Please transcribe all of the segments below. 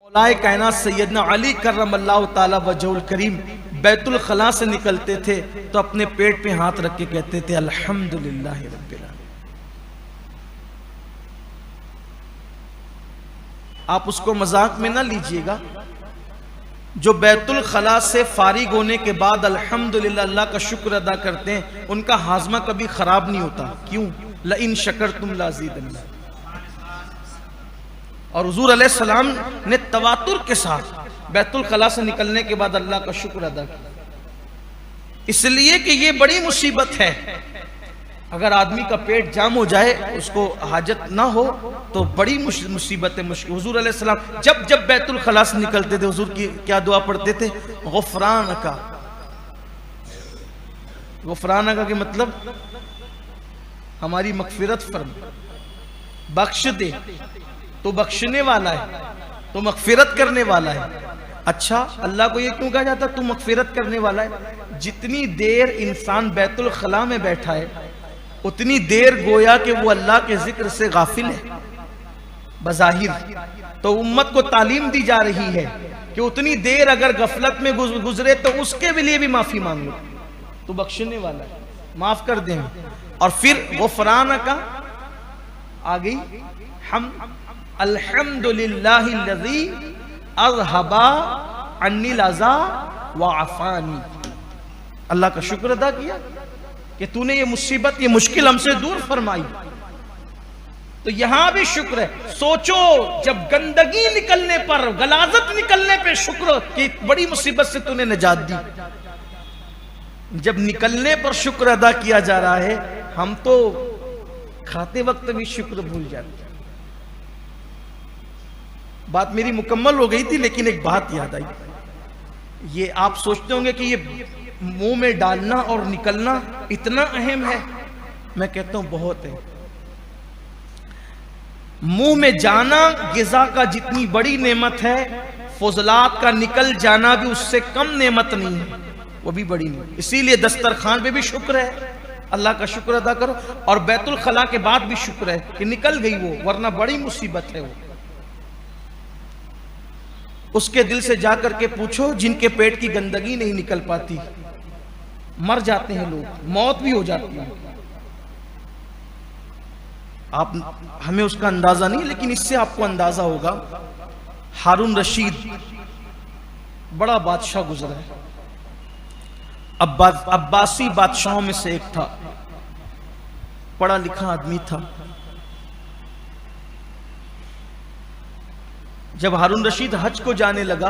मौलाए कायनात सैयदना अली करमल्लाहु ताला वजहुल करीम बैतुल खला से निकलते थे तो अपने पेट पे हाथ रख के कहते थे अल्हम्दुलिल्लाह रब्बिल आलमीन। आप उसको मजाक में ना लीजिएगा। जो बैतुल खला से फारिग होने के बाद अल्हम्दुलिल्लाह अल्लाह का शुक्र अदा करते हैं, उनका हाजमा कभी खराब नहीं होता। क्यों? लइन शकरतुम लाज़ीदन्ना। और हुजूर अलैहिस्सलाम ने तवातुर के साथ बैतुल खला से निकलने के बाद अल्लाह का शुक्र अदा किया, इसलिए कि ये बड़ी मुसीबत है। अगर आदमी का पेट जाम हो जाए, उसको हाजत ना हो, तो बड़ी मुसीबत है, मुश्किल। हुजूर अलैहिस्सलाम जब जब बैतुल खला से निकलते थे, हुजूर की क्या दुआ पढ़ते थे? गुफरानका। गुफरानका के मतलब हमारी मगफिरत फरमा, बख्श दे, तो बख्शने वाला है, तो मगफिरत करने वाला है। अच्छा, अल्लाह को ये क्यों कहा जाता तू मगफिरत करने वाला है? जितनी देर इंसान बैतुल खला में बैठा है, उतनी देर गोया कि वो अल्लाह के जिक्र से गाफिल है बज़ाहिर। तो उम्मत को तालीम दी जा रही है कि उतनी देर अगर गफलत में गुजरे तो उसके लिए भी माफी मांग लो, तो बख्शने वाला है, माफ कर दें। और फिर गुफरान का आ गई हम अल्हम्दुलिल्लाहिल्लज़ी अज़हबा अन्निल अज़ा व आफ़ानी। अल्लाह का शुक्र अदा किया कि तूने ये मुसीबत, ये मुश्किल हमसे दूर फरमाई। तो यहां भी शुक्र है। सोचो, जब गंदगी निकलने पर, गलाजत निकलने पे शुक्र कि बड़ी मुसीबत से तूने निजात दी, जब निकलने पर शुक्र अदा किया जा रहा है, हम तो खाते वक्त भी शुक्र भूल जाते हैं। बात मेरी मुकम्मल हो गई थी, लेकिन एक बात याद आई। ये आप सोचते होंगे कि ये मुंह में डालना और निकलना इतना अहम है। मैं कहता हूं बहुत है। मुंह में जाना गिज़ा का जितनी बड़ी नेमत है, फजलात का निकल जाना भी उससे कम नेमत नहीं है, वो भी बड़ी नेमत। इसीलिए दस्तरखान पे भी शुक्र है, अल्लाह का शुक्र अदा करो। और बैतुल खला के बाद भी शुक्र है कि निकल गई वो, वरना बड़ी मुसीबत है वो। उसके दिल से जाकर के पूछो, जिनके पेट की गंदगी नहीं निकल पाती, मर जाते हैं लोग, मौत भी हो जाती है। आप हमें उसका अंदाजा नहीं, लेकिन इससे आपको अंदाजा होगा। हारून रशीद बड़ा बादशाह गुजरा है, अब्बासी बादशाहों में से एक था, पढ़ा लिखा आदमी था। जब हारून रशीद हज को जाने लगा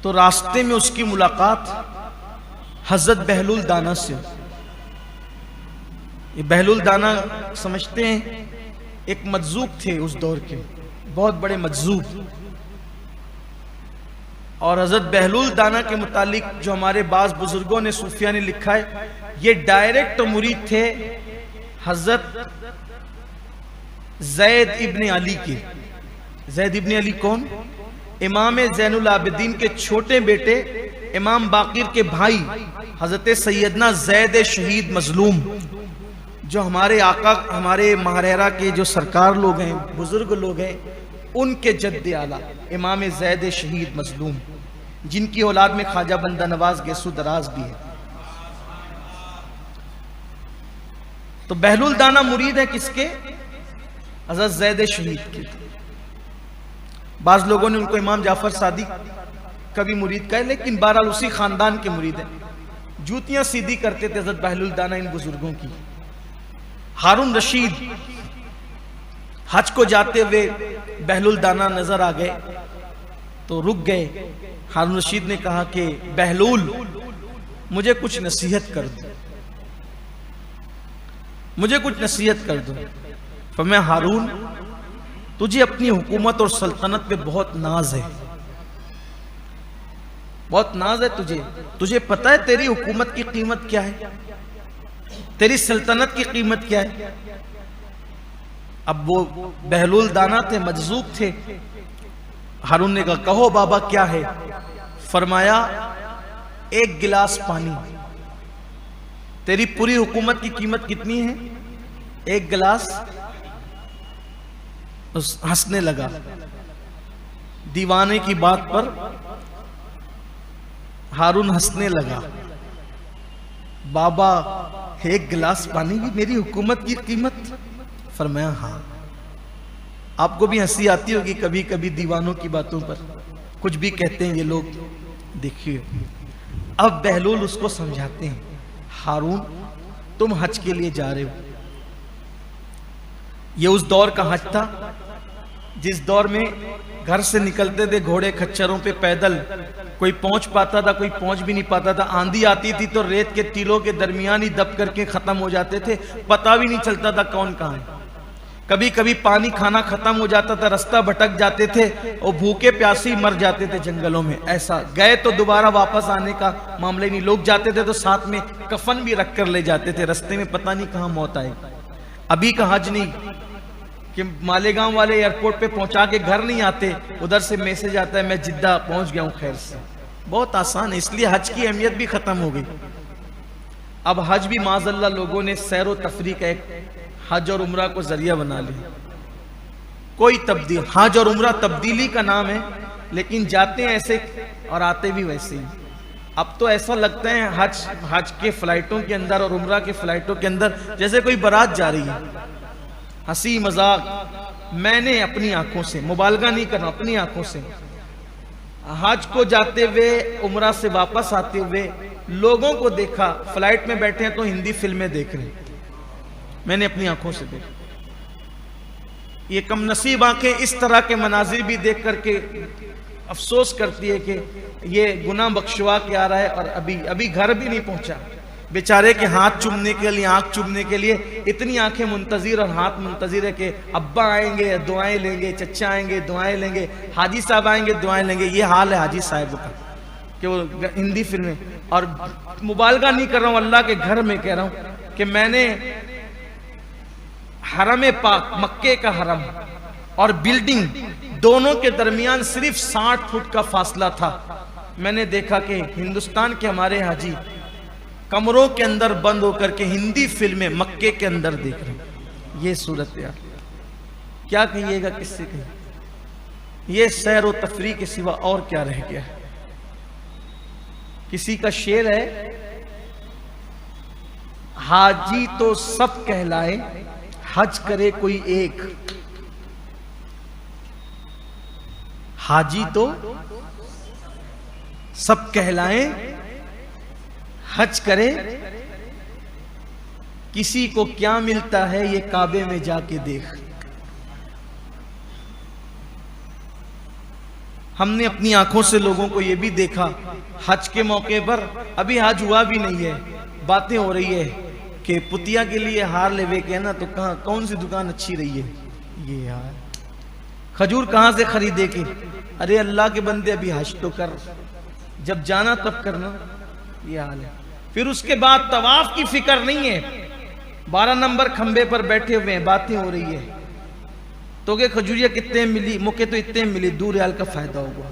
तो रास्ते में उसकी मुलाकात हजरत बहलुल दाना से। ये बहलुल दाना समझते हैं, एक मजजूब थे उस दौर के, बहुत बड़े मजजूब। और हजरत बहलुल दाना के मुतालिक जो हमारे बाज बुजुर्गों ने, सूफिया ने लिखा है, ये डायरेक्ट मुरीद थे हजरत ज़ैद इब्न अली के। ज़ैद इब्न अली कौन? इमाम ज़ैनुल आबिदीन के छोटे बेटे, इमाम बाक़िर के भाई, हजरत सैयदना ज़ैद शहीद मजलूम, जो हमारे आका, हमारे महारेरा के जो सरकार लोग हैं, बुजुर्ग लोग हैं, उनके जद्द आला इमाम ज़ैद शहीद मजलूम, जिनकी औलाद में ख्वाजा बंदा नवाज गेसु दराज भी है। तो बहलुल दाना मुरीद है किसके? हज़रत ज़ैद शहीद के। बाज़ लोगों ने उनको इमाम जाफर सादिक का भी मुरीद कहा, लेकिन बहरहाल उसी खानदान के मुरीद है। जूतियां सीधी करते थे हज़रत बहलुल दाना इन बुजुर्गों की। हारून रशीद हज को जाते हुए बहलुल दाना नजर आ गए तो रुक गए। हारून रशीद ने कहा कि बहलुल, मुझे कुछ नसीहत कर दो, मुझे कुछ नसीहत कर दो। फरमाया, हारून, तुझे अपनी हुकूमत और सल्तनत पे बहुत नाज है, बहुत नाज है तुझे। तुझे पता है तेरी हुकूमत की कीमत क्या है, तेरी सल्तनत की कीमत क्या है? अब वो बहलुल दाना थे, मजजूब थे। हारून ने कहा, कहो बाबा क्या है? फरमाया, एक गिलास पानी। तेरी पूरी हुकूमत की कीमत कितनी है? एक गिलास हंसने लगा। दीवाने की बात पर हारून हंसने लगा। बाबा, एक गिलास पानी भी मेरी हुकूमत की कीमत? फरमाया हाँ। आपको भी हंसी आती होगी कभी कभी दीवानों की बातों पर, कुछ भी कहते हैं ये लोग। देखिए अब बहलूल उसको समझाते हैं, हारून तुम हज के लिए जा रहे हो। ये उस दौर का हज था जिस दौर में घर से निकलते थे घोड़े खच्चरों पे पैदल, कोई पहुंच पाता था, कोई पहुंच भी नहीं पाता था। आंधी आती थी तो रेत के टीलों के दरमियान ही दब करके खत्म हो जाते थे, पता भी नहीं चलता था कौन कहां है। कभी कभी पानी खाना खत्म हो जाता था, रास्ता भटक जाते थे और भूखे प्यासे मर जाते थे जंगलों में। ऐसा गए तो दोबारा वापस आने का मामला नहीं। लोग जाते थे तो साथ में कफन भी रख कर ले जाते थे, रास्ते में पता नहीं कहां मौत आए। अभी का हज नहीं कि मालेगांव वाले एयरपोर्ट पे पहुंचा के घर नहीं आते, उधर से मैसेज आता है मैं जिद्दा पहुंच गया हूं खैर से। बहुत आसान है, इसलिए हज की अहमियत भी खत्म हो गई। अब हज भी माज़अल्लाह लोगों ने सैर व तफरीह का एक हज और उम्रा को जरिया बना लिया। कोई तब्दील, हज और उम्रा तब्दीली का नाम है, लेकिन जाते हैं ऐसे और आते भी वैसे ही। अब तो ऐसा लगता है हज के फ्लाइटों के अंदर और उम्रा के फ्लाइटों के अंदर जैसे कोई बारात जा रही है। हंसी मजाक, मैंने अपनी आंखों से, मुबालगा नहीं करना, अपनी आंखों से हज को जाते हुए उम्रा से वापस आते हुए लोगों को देखा। फ्लाइट में बैठे हैं तो हिंदी फिल्में देख रहे हैं, मैंने अपनी आंखों से देखा। ये कम नसीब आंखें इस तरह के मनाजिर भी देख करके अफसोस करती है कि ये गुनाह बख्शवा के आ रहा है और अभी घर भी नहीं पहुंचा। बेचारे के हाथ चूमने के लिए, आंख चूमने के लिए इतनी आंखें मुंतजिर और हाथ मुंतजिर है कि अब्बा आएंगे दुआएं लेंगे, चचा आएंगे दुआएं लेंगे, हाजी साहब आएंगे दुआएं लेंगे। ये हाल है हाजी साहब का कि वो हिंदी फिल्में। और मुबालगा नहीं कर रहा हूं, अल्लाह के घर में कह रहा हूं कि मैंने हरम पाक, मक्के का हरम और बिल्डिंग दोनों के दरमियान सिर्फ 60 फुट का फासला था। मैंने देखा कि हिंदुस्तान के हमारे हाजी कमरों के अंदर बंद होकर के हिंदी फिल्में मक्के के अंदर देख रहे हैं। ये सूरत यार, क्या कहिएगा, किससे कहिए। ये सैर व तफरीह के सिवा और क्या रह गया है। किसी का शेर है, हाजी तो सब कहलाए हज करे कोई एक। हाजी तो सब कहलाए हज करे, किसी को क्या मिलता है ये काबे में जाके देख। हमने अपनी आंखों से लोगों को ये भी देखा हज के मौके पर, अभी हज हुआ भी नहीं है, बातें हो रही है कि पुतिया के लिए हार लेवे के ना, तो कहां कौन सी दुकान अच्छी रही है। ये यार खजूर कहां से खरीदे के। अरे अल्लाह के बंदे अभी हज तो कर, जब जाना तब करना। ये हाल है। फिर उसके बाद तवाफ की फिक्र नहीं है, 12 नंबर खंबे पर बैठे हुए हैं, बातें हो रही है तो के खजूरिया कितने मिली, मुके तो इतने मिली, 2 रियाल का फायदा होगा।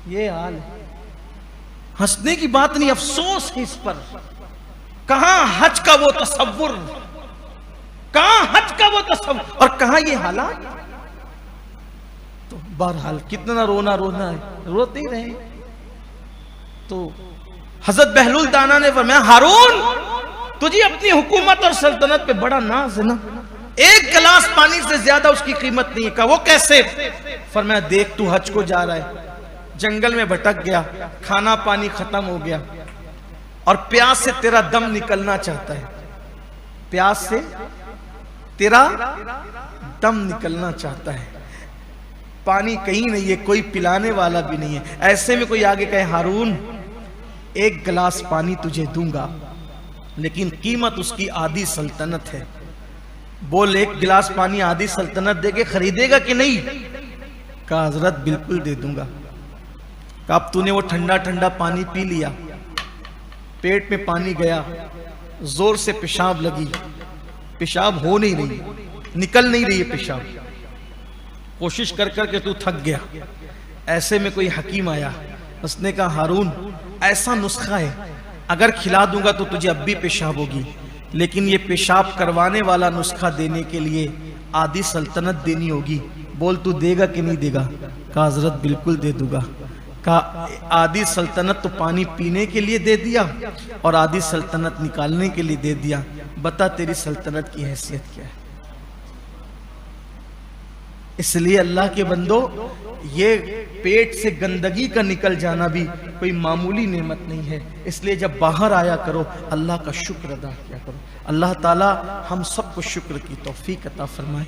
ये हाल है। हंसने की बात नहीं, अफसोस है इस पर। कहां हज का वो तसव्वुर, कहां हज का वो तसव्वुर और कहां ये हालात। तो बहरहाल कितना रोना है, रोते ही रहे। तो हजरत बहलूल दाना ने फरमाया, हारून तुझे अपनी हुकूमत और सल्तनत पे बड़ा नाज है ना, एक गिलास पानी से ज्यादा उसकी कीमत नहीं है। कहा वो कैसे? फरमाया देख तू हज को जा रहा है, जंगल में भटक गया, खाना पानी खत्म हो गया और प्यास से तेरा दम निकलना चाहता है, प्यास से तेरा दम निकलना चाहता है, पानी कहीं नहीं है, कोई पिलाने वाला भी नहीं है। ऐसे में कोई आगे कहे हारून एक गिलास पानी तुझे दूंगा, लेकिन कीमत उसकी आधी सल्तनत है। बोल एक गिलास पानी आधी सल्तनत देके खरीदेगा कि नहीं? कहा हजरत बिल्कुल दे दूंगा। कहा अब तूने वो ठंडा ठंडा पानी पी लिया, पेट में पानी गया, जोर से पेशाब लगी, पेशाब हो नहीं रही, निकल नहीं रही है पेशाब, कोशिश कर करके तू थक गया। ऐसे में कोई हकीम आया, उसने कहा हारून ऐसा नुस्खा है, अगर खिला दूंगा तो तुझे अब भी पेशाब होगी, लेकिन ये पेशाब करवाने वाला नुस्खा देने के लिए आधी सल्तनत देनी होगी, बोल तू देगा कि नहीं देगा? कहा हजरत बिल्कुल दे दूंगा। कहा आधी सल्तनत तो पानी पीने के लिए दे दिया और आधी सल्तनत निकालने के लिए दे दिया, बता तेरी सल्तनत की हैसियत क्या है? इसलिए अल्लाह के बंदो, ये पेट से गंदगी का निकल जाना भी कोई मामूली नेमत नहीं है। इसलिए जब बाहर आया करो अल्लाह का शुक्र अदा किया करो। अल्लाह ताला हम सबको शुक्र की तौफीक अता फरमाए।